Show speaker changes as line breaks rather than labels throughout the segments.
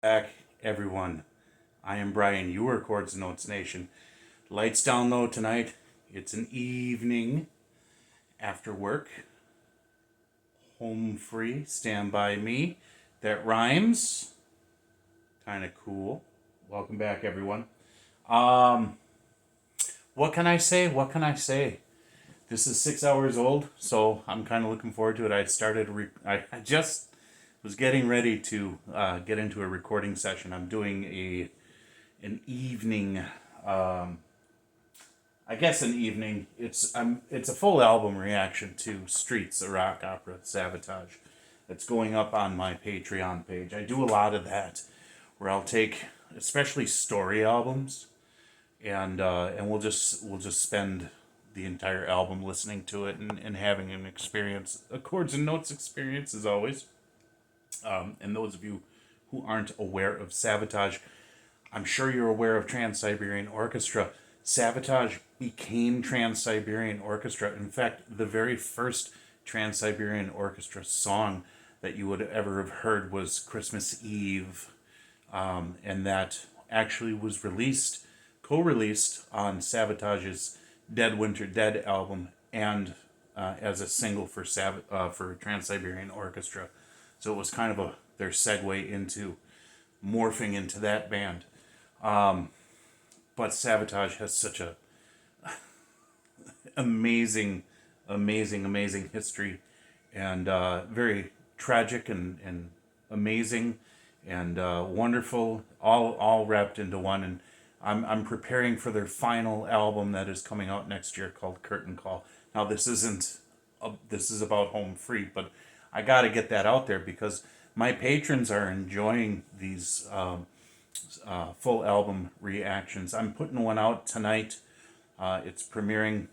Back, everyone. I am Brian. You are Chords and Notes Nation. Lights down low tonight. It's an evening after work. Home free. Stand by me. That rhymes. Kind of cool. Welcome back, everyone. Um, what can I say? What can I say? This is 6 hours old, so I'm kind of looking forward to it. I just was getting ready to get into a recording session. I'm doing an evening, I guess an evening. It's a full album reaction to Streets, a rock opera, Sabotage. It's going up on my Patreon page. I do a lot of that, where I'll take especially story albums, and we'll just spend the entire album listening to it and having an experience, a chords and notes experience as always. And those of you who aren't aware of Sabotage, I'm sure you're aware of Trans-Siberian Orchestra. Sabotage became Trans-Siberian Orchestra. In fact, the very first Trans-Siberian Orchestra song that you would ever have heard was Christmas Eve. And that actually was co-released on Sabotage's Dead Winter Dead album and as a single for Trans-Siberian Orchestra. So it was kind of their segue into morphing into that band. But Sabotage has such a amazing, amazing history, and very tragic and amazing and wonderful, all wrapped into one. And I'm preparing for their final album that is coming out next year called Curtain Call. Now this is about Home Free, but I got to get that out there because my patrons are enjoying these full album reactions. I'm putting one out tonight. It's premiering.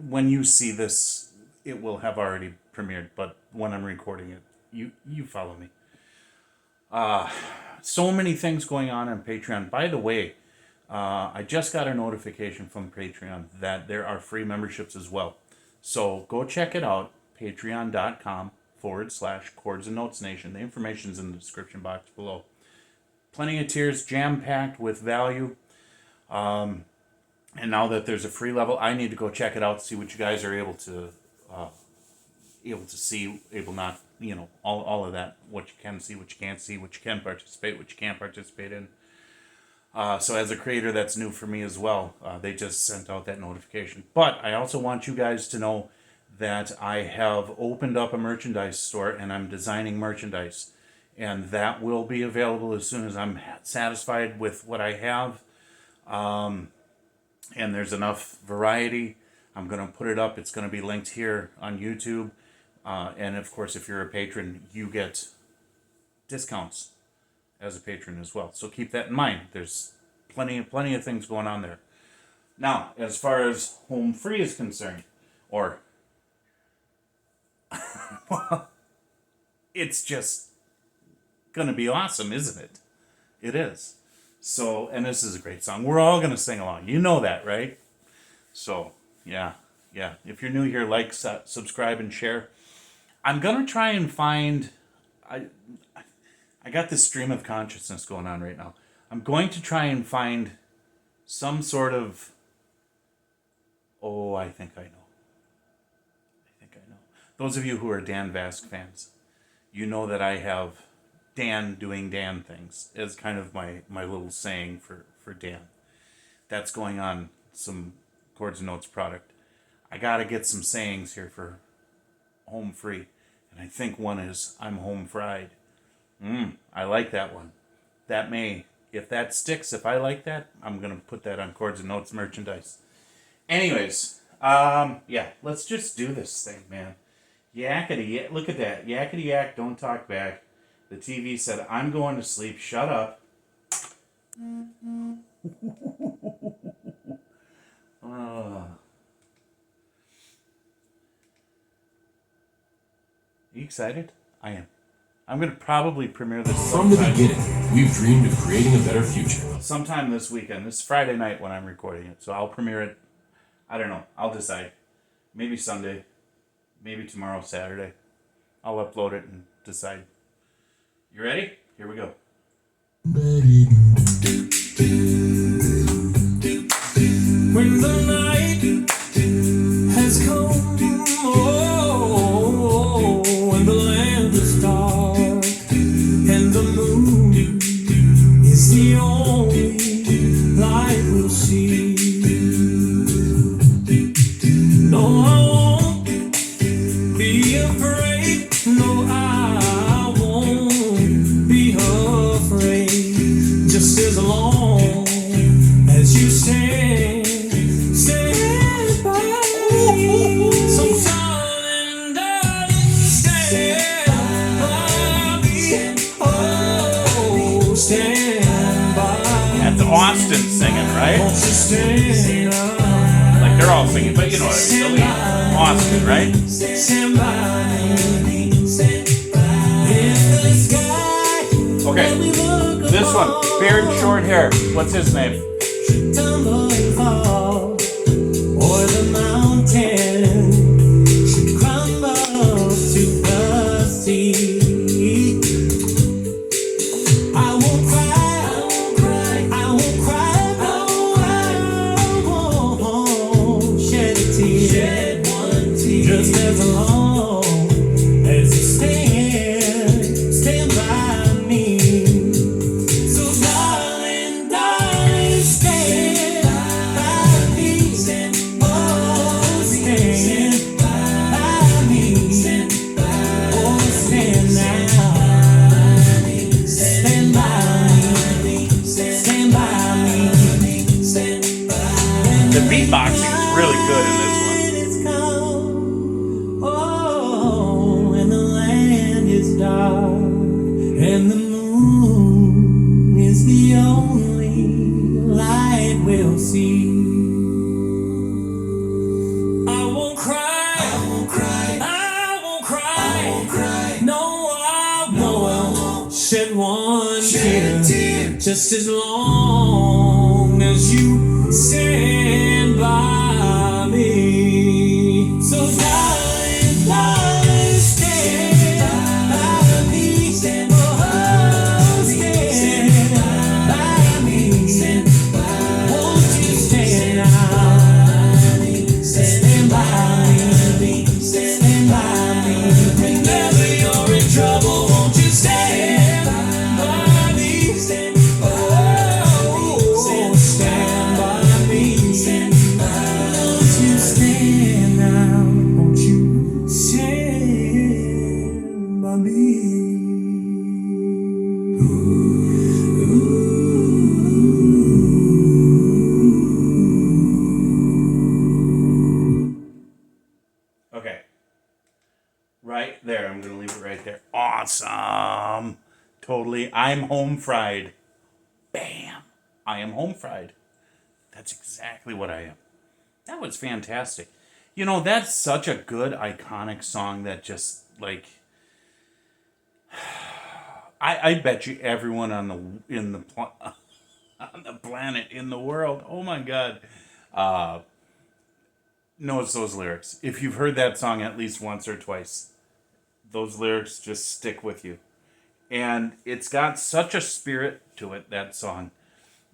When you see this, it will have already premiered, but when I'm recording it, you follow me. So many things going on Patreon. By the way, I just got a notification from Patreon that there are free memberships as well. So go check it out, patreon.com/Chords and Notes Nation. The information's in the description box below. Plenty of tiers, jam-packed with value. And now that there's a free level, I need to go check it out, see what you guys are able to see, all of that, what you can see, what you can't see, what you can participate, what you can't participate in. So as a creator, that's new for me as well. They just sent out that notification. But I also want you guys to know that I have opened up a merchandise store and I'm designing merchandise. And that will be available as soon as I'm satisfied with what I have. And there's enough variety. I'm going to put it up. It's going to be linked here on YouTube. And of course, if you're a patron, you get discounts as a patron as well. So keep that in mind. There's plenty of things going on there. Now, as far as Home Free is concerned, or well, it's just gonna be awesome, isn't it? It is. So, and this is a great song. We're all gonna sing along. You know that, right? So, yeah. If you're new here, like, subscribe, and share. I'm gonna try and find. I got this stream of consciousness going on right now. I'm going to try and find some sort of. Oh, I think I know. Those of you who are Dan Vasc fans, you know that I have Dan doing Dan things as kind of my little saying for Dan. That's going on some Chords and Notes product. I got to get some sayings here for Home Free. And I think one is, I'm home fried. I like that one. If that sticks, if I like that, I'm going to put that on Chords and Notes merchandise. Anyways, let's just do this thing, man. Yakety, look at that. Yakety yak, don't talk back. The TV said, I'm going to sleep, shut up. Are you excited? I am. I'm going to probably premiere this
From the beginning, we've dreamed of creating a better future.
Sometime this weekend. This Friday night when I'm recording it. So I'll premiere it. I don't know. I'll decide. Maybe Sunday. Maybe tomorrow, Saturday. I'll upload it and decide. You ready? Here we go.
When the night has come, oh, and the land is dark, and the moon is the only light we'll see. No, I won't be afraid. No, I won't be afraid. Just as long as you stand by me. So darling, stand by me. Oh, stand by me.
That's Austin singing, right?
Won't you stand
Like they're all singing, but you know what I mean. The lead. Austin, right?
stand by me. In the sky.
Okay. This one, beard and short hair. What's his name?
Tumble and fall, or the mountain should crumble to the sea. I won't cry, I won't cry, I won't shed a tear, just as long as you stand by me. So darling, stand by me. Oh, stand by me. Oh, stand now. Stand by me. Stand by me.
The beatboxing is really good in this one.
It's cold. Oh, and the land is dark, and the moon is the only light we'll see. I won't cry, I won't cry, I won't cry, I won't cry. No, I won't shed one tear, just as long as you stand by me. So darling, stand by me. Oh, stand by me. Won't you stand now? Stand by me. Stand by me. Whenever you're in trouble, won't you stand by me? Oh, stand by me. Won't you stand now? Won't you stand by me?
Okay. Right there. I'm going to leave it right there. Awesome. Totally. I'm home fried. Bam. I am home fried. That's exactly what I am. That was fantastic. You know, that's such a good, iconic song that just, like, I bet you everyone on the planet, in the world, oh my God, knows those lyrics. If you've heard that song at least once or twice, those lyrics just stick with you. And it's got such a spirit to it, that song.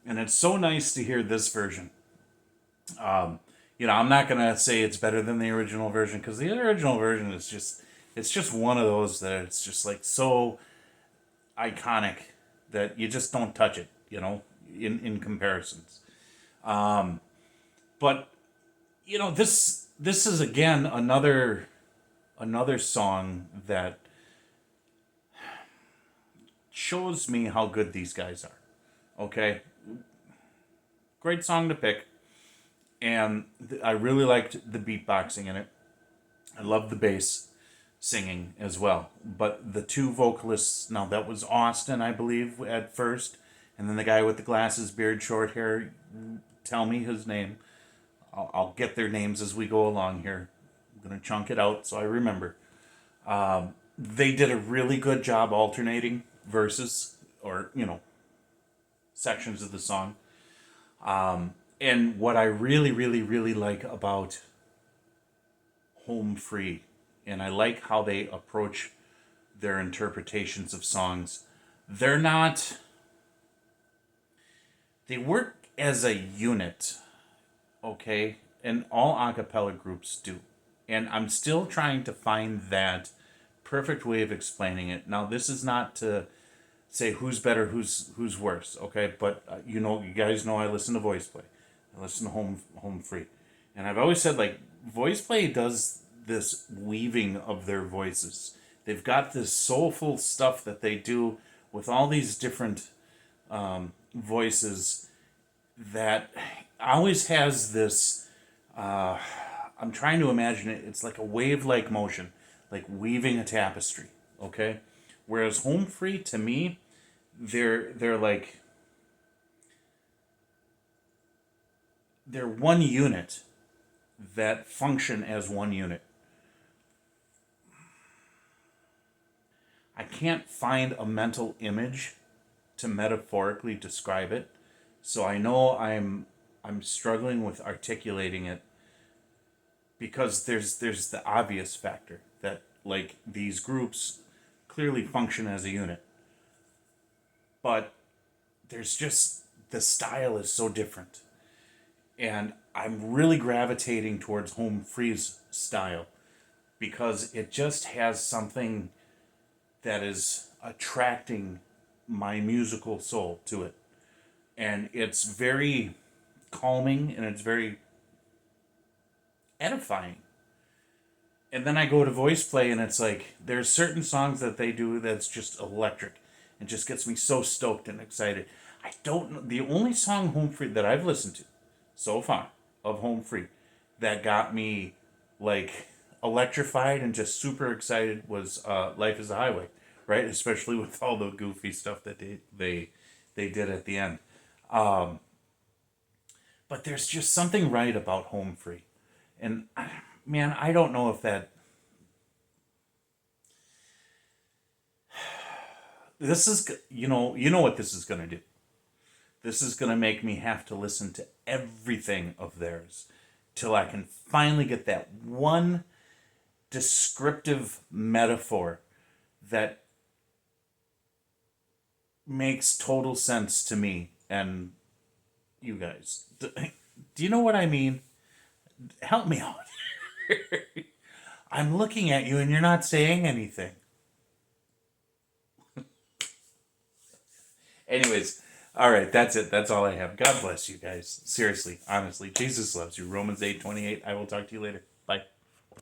And it's so nice to hear this version. I'm not going to say it's better than the original version, because the original version is it's just one of those that it's just like so iconic that you just don't touch it, in comparisons. But, this is again another song that shows me how good these guys are. Okay? Great song to pick. And I really liked the beatboxing in it. I love the bass singing as well. But the two vocalists, now that was Austin, I believe, at first. And then the guy with the glasses, beard, short hair, tell me his name. I'll get their names as we go along here. I'm going to chunk it out so I remember. They did a really good job alternating verses or, sections of the song. And what I really, really, really like about Home Free, and I like how they approach their interpretations of songs, they're not they work as a unit, okay? And all a cappella groups do. And I'm still trying to find that perfect way of explaining it. Now, this is not to say who's better, who's worse, okay? But you guys know I listen to voice play. I listen to home free. And I've always said, like, voice play does this weaving of their voices. They've got this soulful stuff that they do with all these different voices that always has this. I'm trying to imagine it. It's like a wave-like motion, like weaving a tapestry. Okay, whereas home free to me, they're like they're one unit that function as one unit. I can't find a mental image to metaphorically describe it, so I know I'm struggling with articulating it because there's the obvious factor that, like, these groups clearly function as a unit, but there's just the style is so different, and I'm really gravitating towards home free's style because it just has something that is attracting my musical soul to it. And it's very calming and it's very edifying. And then I go to voice play and it's like there's certain songs that they do that's just electric. It just gets me so stoked and excited. I don't know. The only song Home Free that I've listened to so far of Home Free that got me like electrified and just super excited was Life is a Highway, right? Especially with all the goofy stuff that they did at the end. But there's just something right about Home Free. And man, I don't know if that this is you know what this is going to do. This is going to make me have to listen to everything of theirs till I can finally get that one descriptive metaphor that makes total sense to me and you guys. Do you know what I mean? Help me out. I'm looking at you and you're not saying anything. Anyways, all right, that's it. That's all I have. God bless you guys. Seriously, honestly, Jesus loves you. Romans 8:28. I will talk to you later.